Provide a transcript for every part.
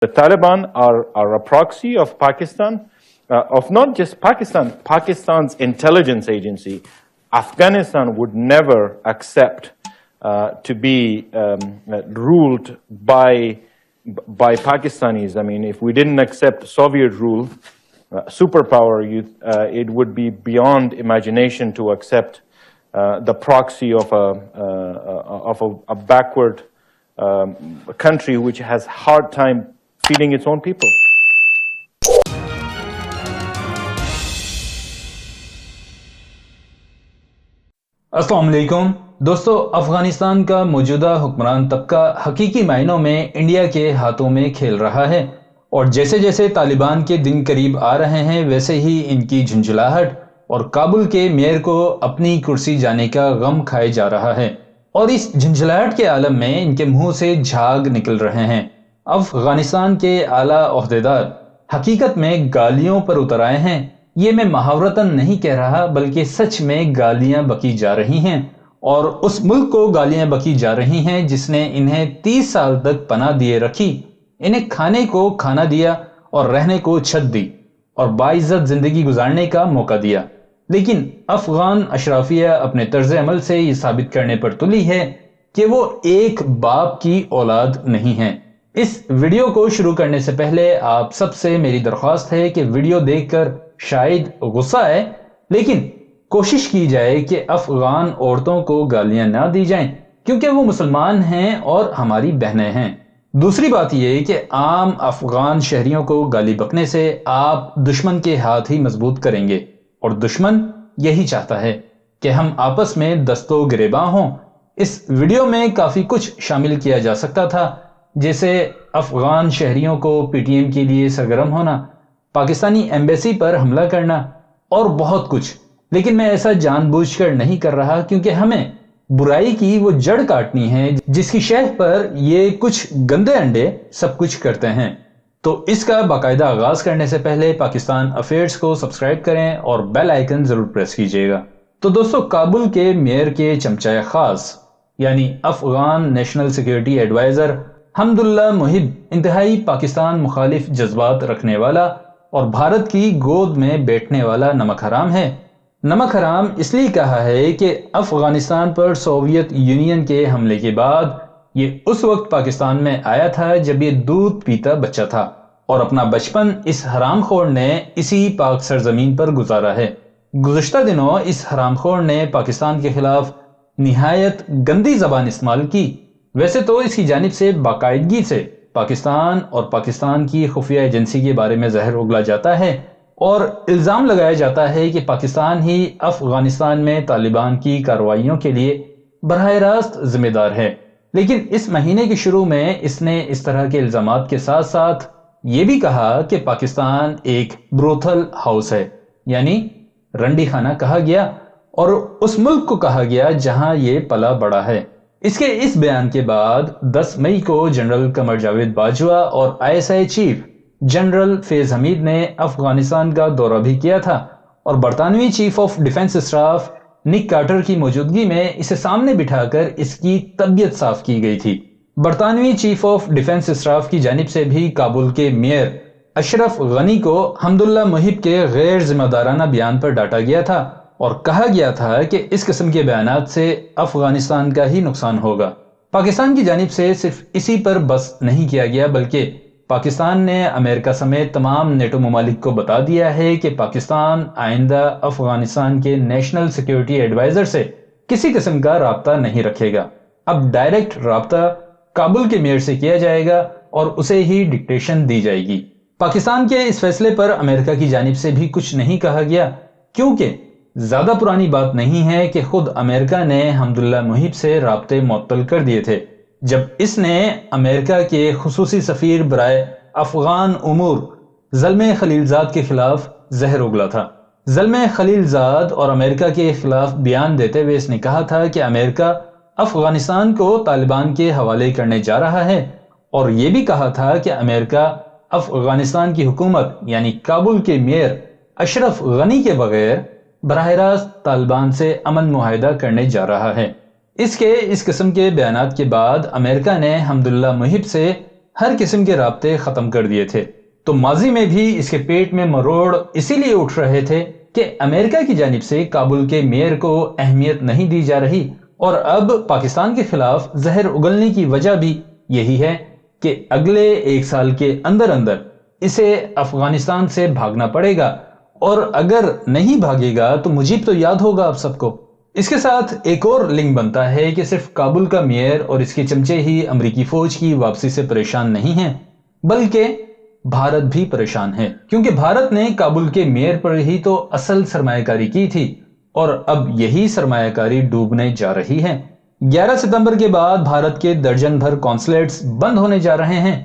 The Taliban are a proxy of Pakistan, of not just Pakistan, Pakistan's intelligence agency. Afghanistan would never accept to be ruled by Pakistanis. I mean, if we didn't accept Soviet rule, superpower, it would be beyond imagination to accept the proxy of a backward country which has hard time feeding its own people. अस्सलाम वालेकुम दोस्तों, अफगानिस्तान का मौजूदा हुक्मरान तबका हकीकी मायनों में इंडिया के हाथों में खेल रहा है और जैसे जैसे तालिबान के दिन करीब आ रहे हैं वैसे ही इनकी झुंझलाहट और काबुल के मेयर को अपनी कुर्सी जाने का गम खाए जा रहा है और इस झुंझलाहट के आलम में इनके मुंह से झाग निकल रहे हैं। अफगानिस्तान के आला ओहदेदार हकीकत में गालियों पर उतर आए हैं। ये मैं मुहावरतन नहीं कह रहा बल्कि सच में गालियां बकी जा रही हैं और उस मुल्क को गालियां बकी जा रही हैं जिसने इन्हें 30 साल तक पनाह दिए रखी, इन्हें खाने को खाना दिया और रहने को छत दी और बाइज्जत जिंदगी गुजारने का मौका दिया। लेकिन अफगान अशराफिया अपने तर्ज अमल से ये साबित करने पर तुली है कि वो एक बाप की औलाद नहीं है। इस वीडियो को शुरू करने से पहले आप सबसे मेरी दरख्वास्त है कि वीडियो देखकर शायद गुस्सा आए, लेकिन कोशिश की जाए कि अफगान औरतों को गालियां ना दी जाएं क्योंकि वो मुसलमान हैं और हमारी बहनें हैं। दूसरी बात यह कि आम अफगान शहरियों को गाली बकने से आप दुश्मन के हाथ ही मजबूत करेंगे और दुश्मन यही चाहता है कि हम आपस में दस्तो गिरेबां हों। इस वीडियो में काफी कुछ शामिल किया जा सकता था, जैसे अफगान शहरियों को पीटीएम के लिए सरगर्म होना, पाकिस्तानी एम्बेसी पर हमला करना और बहुत कुछ, लेकिन मैं ऐसा जानबूझकर नहीं कर रहा क्योंकि हमें बुराई की वो जड़ काटनी है जिसकी शह पर ये कुछ गंदे अंडे सब कुछ करते हैं। तो इसका बाकायदा आगाज करने से पहले पाकिस्तान अफेयर्स को सब्सक्राइब करें और बेल आइकन जरूर प्रेस कीजिएगा। तो दोस्तों, काबुल के मेयर के चमचा खास यानी Afghan national security adviser Hamdullah Mohib इंतहाई पाकिस्तान मुखालिफ जज्बात रखने वाला और भारत की गोद में बैठने वाला नमक हराम है। नमक हराम इसलिए कहा है कि अफगानिस्तान पर सोवियत यूनियन के हमले के बाद ये उस वक्त पाकिस्तान में आया था जब ये दूध पीता बच्चा था और अपना बचपन इस हरामखोर ने इसी पाक सरजमीन पर गुजारा है। गुज़श्ता दिनों इस हरामखोर ने पाकिस्तान के खिलाफ निहायत गंदी जबान इस्तेमाल की। वैसे तो इसकी जानिब से बाकायदगी से पाकिस्तान और पाकिस्तान की खुफिया एजेंसी के बारे में जहर उगला जाता है और इल्ज़ाम लगाया जाता है कि पाकिस्तान ही अफगानिस्तान में तालिबान की कार्रवाइयों के लिए बराह रास्त जिम्मेदार है। लेकिन इस महीने के शुरू में इसने इस तरह के इल्ज़ामात के साथ साथ ये भी कहा कि पाकिस्तान एक ब्रोथल हाउस है, यानी रंडी खाना कहा गया और उस मुल्क को कहा गया जहां ये पला बड़ा है। इसके इस बयान के बाद 10 मई को जनरल कमर जावेद बाजवा और ISI chief general Faiz Hameed ने अफगानिस्तान का दौरा भी किया था और बरतानवी chief of defence staff Nick Carter की मौजूदगी में इसे सामने बिठाकर इसकी तबीयत साफ की गई थी। बरतानवी चीफ ऑफ डिफेंस स्टाफ की जानिब से भी काबुल के मेयर अशरफ गनी को हमदुल्ला मुहिब के गैर जिम्मेदाराना बयान पर डांटा गया था और कहा गया था कि इस किस्म के बयानात से अफगानिस्तान का ही नुकसान होगा। पाकिस्तान की जानिब से सिर्फ इसी पर बस नहीं किया गया बल्कि पाकिस्तान ने अमेरिका समेत तमाम नेटो ममालिक को बता दिया है कि पाकिस्तान आइंदा अफगानिस्तान के नेशनल सिक्योरिटी एडवाइजर से किसी किस्म का राब्ता नहीं रखेगा। अब डायरेक्ट राब्ता काबुल के मेयर से किया जाएगा और उसे ही डिक्टेशन दी जाएगी। पाकिस्तान के इस फैसले पर अमेरिका की जानिब से भी कुछ नहीं कहा गया क्योंकि ज्यादा पुरानी बात नहीं है कि खुद अमेरिका ने हमदुल्ला मुहिब से राब्ते मुअत्तल कर दिए थे जब इसने अमेरिका के खुसूसी सफीर बराए अफगान उमूर ज़ल्मे खलीलजाद के खिलाफ जहर उगला था। ज़ल्मे खलीलजाद और अमेरिका के खिलाफ बयान देते हुए इसने कहा था कि अमेरिका अफगानिस्तान को तालिबान के हवाले करने जा रहा है और यह भी कहा था कि अमेरिका अफगानिस्तान की हुकूमत यानी काबुल के मेयर अशरफ गनी के बगैर बराह रास्त तालिबान से अमन मुआहिदा करने जा रहा है। इसके इस किस्म के बयानात के बाद अमेरिका ने हमदुल्ला मुहिब से ہر قسم کے رابطے ختم کر دیے تھے۔ تو ماضی میں بھی اس کے پیٹ میں مروڑ اسی لیے اٹھ رہے تھے کہ امریکہ کی جانب سے کابل کے میئر کو اہمیت نہیں دی جا رہی، اور اب پاکستان کے خلاف زہر اگلنے کی وجہ بھی یہی ہے کہ اگلے 1 سال کے اندر اسے افغانستان سے بھاگنا پڑے گا، اور اگر نہیں بھاگے گا تو مجیب تو یاد ہوگا آپ سب کو۔ اس کے ساتھ ایک اور لنک بنتا ہے کہ صرف کابل کا میئر اور اس کے چمچے ہی امریکی فوج کی واپسی سے پریشان نہیں ہیں، بلکہ بھارت بھی پریشان ہے، کیونکہ بھارت نے کابل کے میئر پر ہی تو اصل سرمایہ کاری کی تھی، اور اب یہی سرمایہ کاری ڈوبنے جا رہی ہے۔ 11 ستمبر کے بعد بھارت کے درجن بھر قونصلیٹس بند ہونے جا رہے ہیں،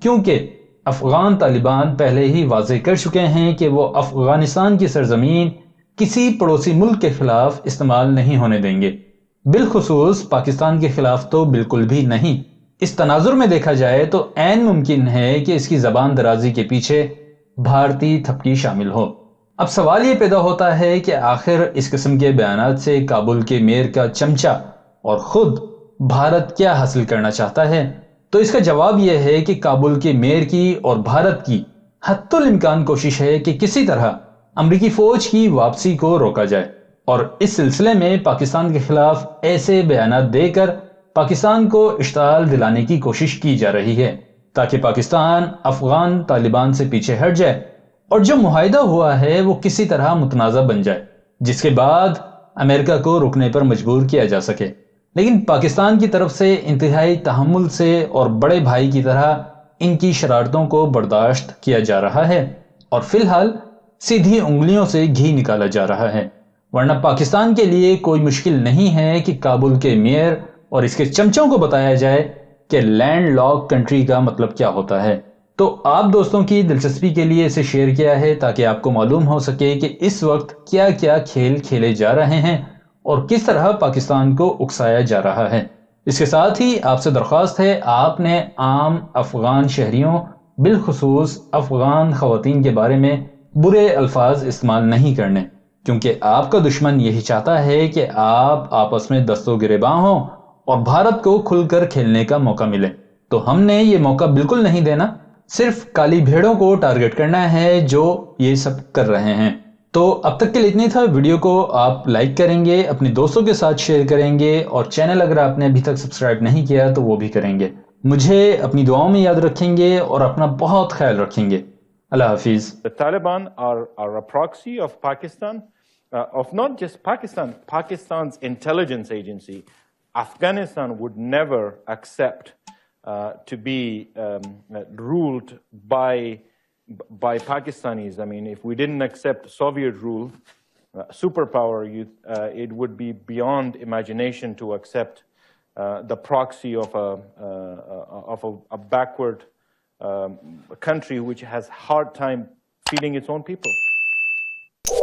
کیونکہ افغان طالبان پہلے ہی واضح کر چکے ہیں کہ وہ افغانستان کی سرزمین کسی پڑوسی ملک کے خلاف استعمال نہیں ہونے دیں گے، بالخصوص پاکستان کے خلاف تو بالکل بھی نہیں۔ اس تناظر میں دیکھا جائے تو عین ممکن ہے کہ اس کی زبان درازی کے پیچھے بھارتی تھپکی شامل ہو۔ اب سوال یہ پیدا ہوتا ہے کہ آخر اس قسم کے بیانات سے کابل کے میئر کا چمچہ اور خود بھارت کیا حاصل کرنا چاہتا ہے؟ تو اس کا جواب یہ ہے کہ کابل کے میئر کی اور بھارت کی حتی الامکان کوشش ہے کہ کسی طرح امریکی فوج کی واپسی کو روکا جائے، اور اس سلسلے میں پاکستان کے خلاف ایسے بیانات دے کر پاکستان کو اشتعال دلانے کی کوشش کی جا رہی ہے تاکہ پاکستان افغان طالبان سے پیچھے ہٹ جائے اور جو معاہدہ ہوا ہے وہ کسی طرح متنازع بن جائے، جس کے بعد امریکہ کو رکنے پر مجبور کیا جا سکے۔ لیکن پاکستان کی طرف سے انتہائی تحمل سے اور بڑے بھائی کی طرح ان کی شرارتوں کو برداشت کیا جا رہا ہے، اور فی الحال سیدھی انگلیوں سے گھی نکالا جا رہا ہے، ورنہ پاکستان کے لیے کوئی مشکل نہیں ہے کہ کابل کے میئر اور اس کے چمچوں کو بتایا جائے کہ لینڈ لاک کنٹری کا مطلب کیا ہوتا ہے۔ تو آپ دوستوں کی دلچسپی کے لیے اسے شیئر کیا ہے تاکہ آپ کو معلوم ہو سکے کہ اس وقت کیا کیا کھیل کھیلے جا رہے ہیں اور کس طرح پاکستان کو اکسایا جا رہا ہے۔ اس کے ساتھ ہی آپ سے درخواست ہے آپ نے عام افغان شہریوں بالخصوص افغان خواتین کے بارے میں برے الفاظ استعمال نہیں کرنے، کیونکہ آپ کا دشمن یہی چاہتا ہے کہ آپ آپس میں دست و گریباں ہوں اور بھارت کو کھل کر کھیلنے کا موقع ملے۔ تو ہم نے یہ موقع بالکل نہیں دینا، صرف کالی بھیڑوں کو ٹارگٹ کرنا ہے جو یہ سب کر رہے ہیں۔ تو اب تک کے لیے اتنی تھا۔ ویڈیو کو آپ لائک کریں گے، اپنے دوستوں کے ساتھ شیئر کریں گے، اور چینل اگر آپ نے ابھی تک سبسکرائب نہیں کیا تو وہ بھی کریں گے۔ مجھے اپنی دعاؤں میں یاد رکھیں گے اور اپنا بہت خیال رکھیں گے۔ اللہ حافظ۔ The Taliban are a proxy of Pakistan, of not just Pakistan, Pakistan's intelligence agency. Afghanistan would never accept to be ruled by Pakistanis. I mean, if we didn't accept Soviet rule, superpower, it would be beyond imagination to accept the proxy of a backward country which has hard time feeding its own people.